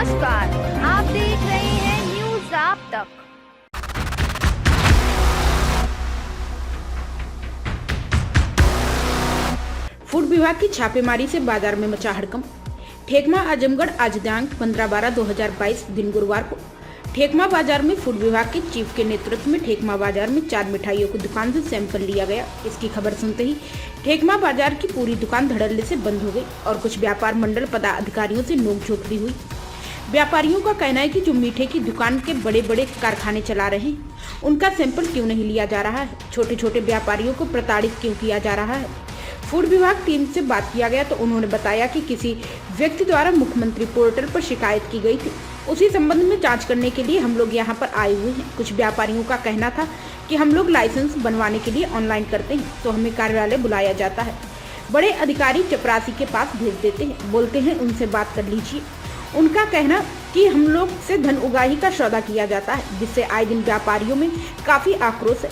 नमस्कार, आप देख रहे हैं न्यूज आप तक। फूड विभाग की छापेमारी से बाजार में मचा हड़कंप। ठेकमा आजमगढ़ आज दिनांक 15/12/2022 दिन गुरुवार को ठेकमा बाजार में फूड विभाग के चीफ के नेतृत्व में ठेकमा बाजार में 4 मिठाइयों की दुकान से सैंपल लिया गया। इसकी खबर सुनते ही ठेकमा बाजार की पूरी दुकान धड़ल्ले से बंद हो गई और कुछ व्यापार मंडल पदाधिकारियों से नोकझोंक भी हुई। व्यापारियों का कहना है कि जो मीठे की दुकान के बड़े बड़े कारखाने चला रहे हैं, उनका सैंपल क्यों नहीं लिया जा रहा है, छोटे छोटे व्यापारियों को प्रताड़ित क्यों किया जा रहा है। फूड विभाग टीम से बात किया गया तो उन्होंने बताया कि किसी व्यक्ति द्वारा मुख्यमंत्री पोर्टल पर शिकायत की गई थी, उसी संबंध में जांच करने के लिए हम लोग यहां पर आए हुए हैं। कुछ व्यापारियों का कहना था कि हम लोग लाइसेंस बनवाने के लिए ऑनलाइन करते हैं तो हमें कार्यालय बुलाया जाता है, बड़े अधिकारी चपरासी के पास भेज देते हैं, बोलते हैं उनसे बात कर लीजिए। उनका कहना कि हम लोग से धन उगाही का सौदा किया जाता है, जिससे आए दिन व्यापारियों में काफी आक्रोश है।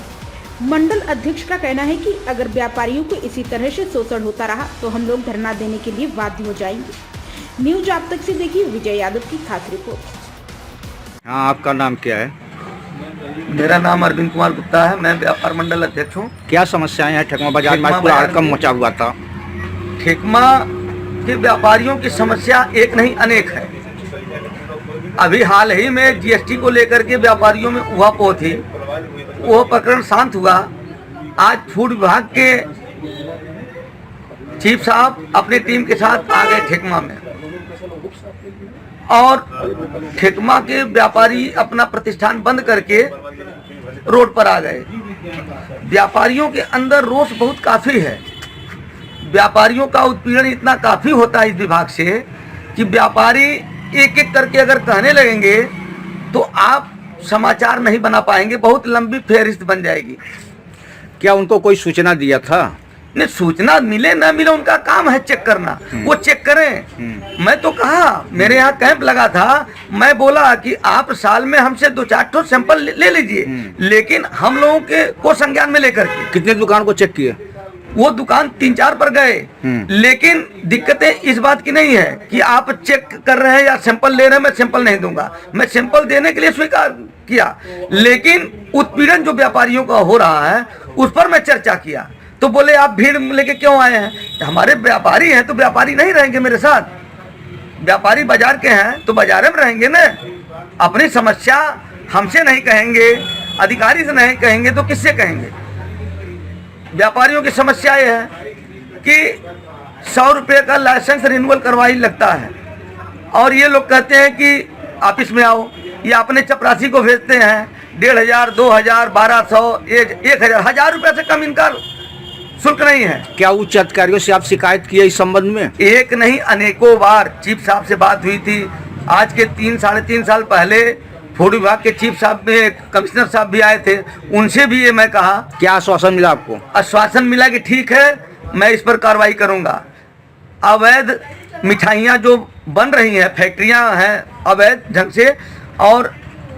मंडल अध्यक्ष का कहना है कि अगर व्यापारियों को इसी तरह से शोषण होता रहा तो हम लोग धरना देने के लिए बाध्य हो जाएंगे। न्यूज आप तक से देखिए विजय यादव की खास रिपोर्ट। हाँ, आपका नाम क्या है? मेरा नाम अरविंद कुमार गुप्ता है, मैं व्यापार मंडल अध्यक्ष हूँ। क्या समस्याएं हैं ठेकमा बाजार में? पूरा हड़कंप मचा हुआ था। ठेकमा के व्यापारियों की समस्या एक नहीं अनेक है। अभी हाल ही में जीएसटी को लेकर के व्यापारियों में उहापोह थी, वो प्रकरण शांत हुआ। आज फूड विभाग के चीफ साहब अपनी टीम के साथ आ गए ठेकमा में और ठेकमा के व्यापारी अपना प्रतिष्ठान बंद करके रोड पर आ गए। व्यापारियों के अंदर रोष बहुत काफी है। व्यापारियों का उत्पीड़न इतना काफी होता है इस विभाग से कि व्यापारी एक एक करके अगर कहने लगेंगे तो आप समाचार नहीं बना पाएंगे, बहुत लंबी फेहरिस्त बन जाएगी। क्या उनको कोई सूचना दिया था? नहीं, सूचना मिले न मिले उनका काम है चेक करना, वो चेक करें। मैं तो कहा, मेरे यहाँ कैंप लगा था, मैं बोला कि आप साल में हमसे 2-4 ठो सैंपल ले लीजिए, लेकिन हम लोगों के को संज्ञान में लेकर के। कितने दुकान को चेक किए? वो दुकान 3-4 पर गए, लेकिन दिक्कतें इस बात की नहीं है कि आप चेक कर रहे हैं या सैंपल ले रहे हैं, मैं सैंपल नहीं दूंगा। मैं सैंपल देने के लिए स्वीकार किया, लेकिन उत्पीड़न जो व्यापारियों का हो रहा है उस पर मैं चर्चा किया। तो बोले आप भीड़ लेके क्यों आए हैं? हमारे व्यापारी हैं तो व्यापारी नहीं रहेंगे मेरे साथ? व्यापारी बाजार के हैं तो बाजार में रहेंगे ना। अपनी समस्या हमसे नहीं कहेंगे, अधिकारी से नहीं कहेंगे तो किससे कहेंगे? व्यापारियों की समस्या ये है कि 100 रुपये का लाइसेंस रिन्यूअल करवाई लगता है और ये लोग कहते हैं कि ऑफिस में आओ, या अपने चपरासी को भेजते हैं 1500, 2000, 1200, 1000, 1000 रुपये से कम इनका शुल्क नहीं है। क्या उच्च अधिकारियों से आप शिकायत किए इस संबंध में? एक नहीं अनेकों बार चीफ साहब से बात हुई थी। आज के 3-3.5 साल पहले फूड विभाग के चीफ साहब में कमिश्नर साहब भी आए थे, उनसे भी ये मैं कहा। क्या आश्वासन मिला आपको? आश्वासन मिला कि ठीक है, मैं इस पर कार्रवाई करूंगा। अवैध मिठाइयाँ जो बन रही हैं, फैक्ट्रियाँ हैं अवैध ढंग से, और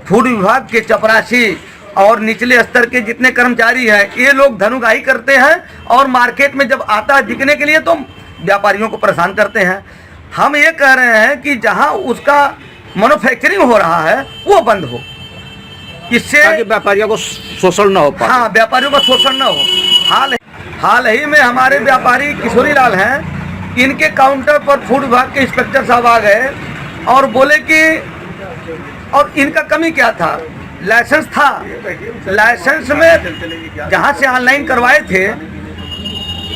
फूड विभाग के चपरासी और निचले स्तर के जितने कर्मचारी हैं, ये लोग धनुगाही करते हैं और मार्केट में जब आता है बिकने के लिए तो व्यापारियों को परेशान करते हैं। हम ये कह रहे हैं कि जहाँ उसका मैन्युफैक्चरिंग हो रहा है वो बंद हो, इससे व्यापारियों को शोषण न हो पाए। हाँ, व्यापारियों का शोषण न हो। हाल ही में हमारे व्यापारी किशोरी लाल हैं, इनके काउंटर पर फूड विभाग के इंस्पेक्टर साहब आ गए और बोले कि, और इनका कमी क्या था? लाइसेंस था, लाइसेंस में जहाँ से ऑनलाइन करवाए थे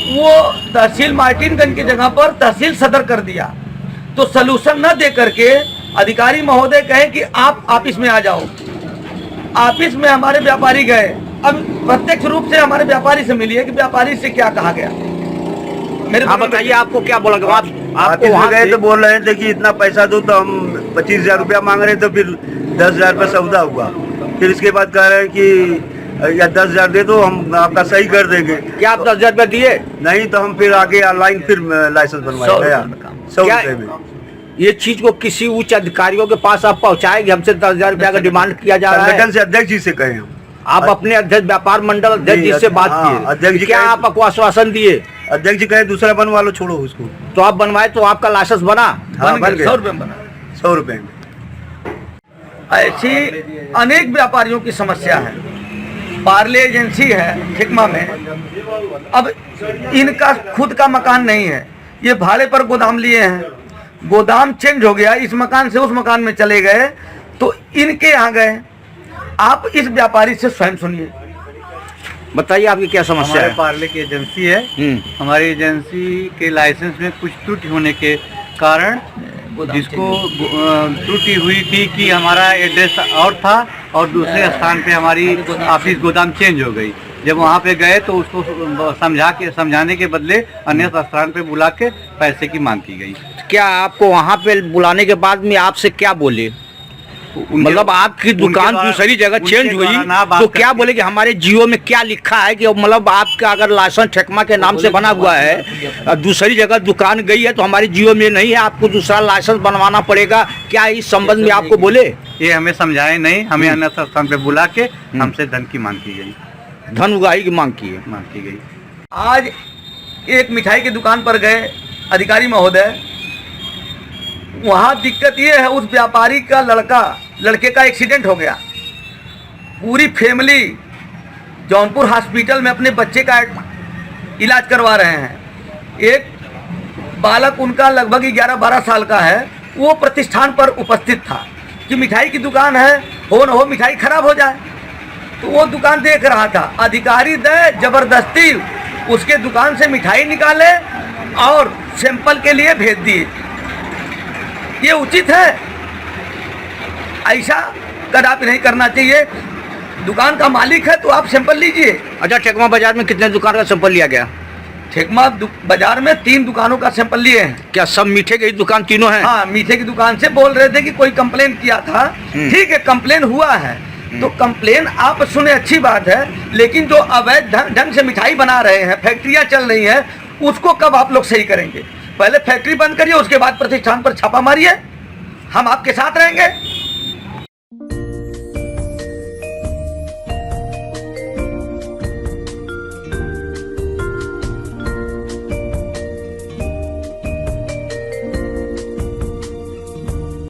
वो तहसील मार्टिनगंज की जगह पर तहसील सदर कर दिया। तो सलूशन न दे करके अधिकारी महोदय कहे कि आप ऑफिस में आ जाओ। ऑफिस में हमारे व्यापारी गए। अब प्रत्यक्ष रूप से हमारे व्यापारी से मिलिए कि व्यापारी से क्या कहा गया। मेरे आप बताइए, आपको क्या बोला गया? आप वहाँ गए तो बोल रहे थे कि इतना पैसा दो, तो हम 25,000 रुपया मांग रहे, तो फिर 10,000 रुपये सौदा हुआ। फिर इसके बाद कह रहे हैं कि या 10,000 दे दो, हम आपका सही कर देंगे। क्या आप 10,000 रुपये दिए? नहीं, तो हम फिर आगे ऑनलाइन फिर लाइसेंस बनवाए 100 रुपये में। ये चीज को किसी उच्च अधिकारियों के पास आप पहुंचाएंगे? हमसे 10,000 रुपया का डिमांड किया जा रहा है। संगठन से अध्यक्ष जी से कहे हम। आप अपने अध्यक्ष व्यापार मंडल अध्यक्ष जी से बात किए? अध्यक्ष जी क्या आपको आश्वासन दिए? अध्यक्ष जी कहे दूसरा बनवा लो, छोड़ो उसको। तो आप बनवाए तो आपका लाइसेंस बना? हाँ, बन गया। 100 रुपये में बना। 100 रुपये में। ऐसी अनेक व्यापारियों की समस्या है। पार्ले एजेंसी है ठेकमा में, अब इनका खुद का मकान नहीं है, ये भाड़े पर गोदाम लिए हैं, गोदाम चेंज हो गया, इस मकान से उस मकान में चले गए तो इनके यहाँ गए। आप इस व्यापारी से स्वयं सुनिए। बताइए आपकी क्या समस्या हमारे है? पार्ले की एजेंसी है। हमारी एजेंसी के लाइसेंस में कुछ त्रुटि होने के कारण जिसको त्रुटि हुई थी कि हमारा एड्रेस और था और दूसरे स्थान पे हमारी ऑफिस गोदाम चेंज हो गई। जब वहाँ पे गए तो उसको समझाने के बदले अन्य स्थान पे बुला के पैसे की मांग की गई। क्या आपको वहाँ पे बुलाने के बाद में आपसे क्या बोले? मतलब आपकी दुकान दूसरी जगह चेंज हुई तो क्या बोले कि हमारे जियो में क्या लिखा है कि मतलब आपका अगर लाइसेंस ठेकमा के नाम से बना हुआ है, दूसरी जगह दुकान गई है तो हमारे जियो में नहीं है, आपको दूसरा लाइसेंस बनवाना पड़ेगा, क्या इस संबंध में आपको बोले? ये हमें समझाए नहीं, हमें अन्य स्थान पे बुला के हमसे धन की मांग की गई, धन उगाही की मांग की गई। आज एक मिठाई की दुकान पर गए अधिकारी महोदय, वहाँ दिक्कत ये है उस व्यापारी का लड़के का एक्सीडेंट हो गया। पूरी फैमिली जौनपुर हॉस्पिटल में अपने बच्चे का इलाज करवा रहे हैं। एक बालक उनका लगभग 11-12 साल का है, वो प्रतिष्ठान पर उपस्थित था कि मिठाई की दुकान है, हो न हो मिठाई खराब हो जाए, तो वो दुकान देख रहा था। अधिकारी दे जबरदस्ती उसके दुकान से मिठाई निकाले और सैंपल के लिए भेज दिए। ये उचित है? ऐसा कदापि नहीं करना चाहिए। दुकान का मालिक है तो आप सैंपल लीजिए। अच्छा, ठेकमा बाजार में कितने दुकान का सैंपल लिया गया? ठेकमा बाजार में 3 दुकानों का सैंपल लिए हैं। क्या सब मीठे की दुकान तीनों हैं? हाँ, मीठे की दुकान से बोल रहे थे कि कोई कंप्लेन किया था। ठीक है, कंप्लेन हुआ है तो कंप्लेन आप सुने, अच्छी बात है, लेकिन जो अवैध ढंग से मिठाई बना रहे हैं, फैक्ट्रियाँ चल रही हैं, उसको कब आप लोग सही करेंगे? पहले फैक्ट्री बंद करिए, उसके बाद प्रतिष्ठान पर छापा मारिए, हम आपके साथ रहेंगे।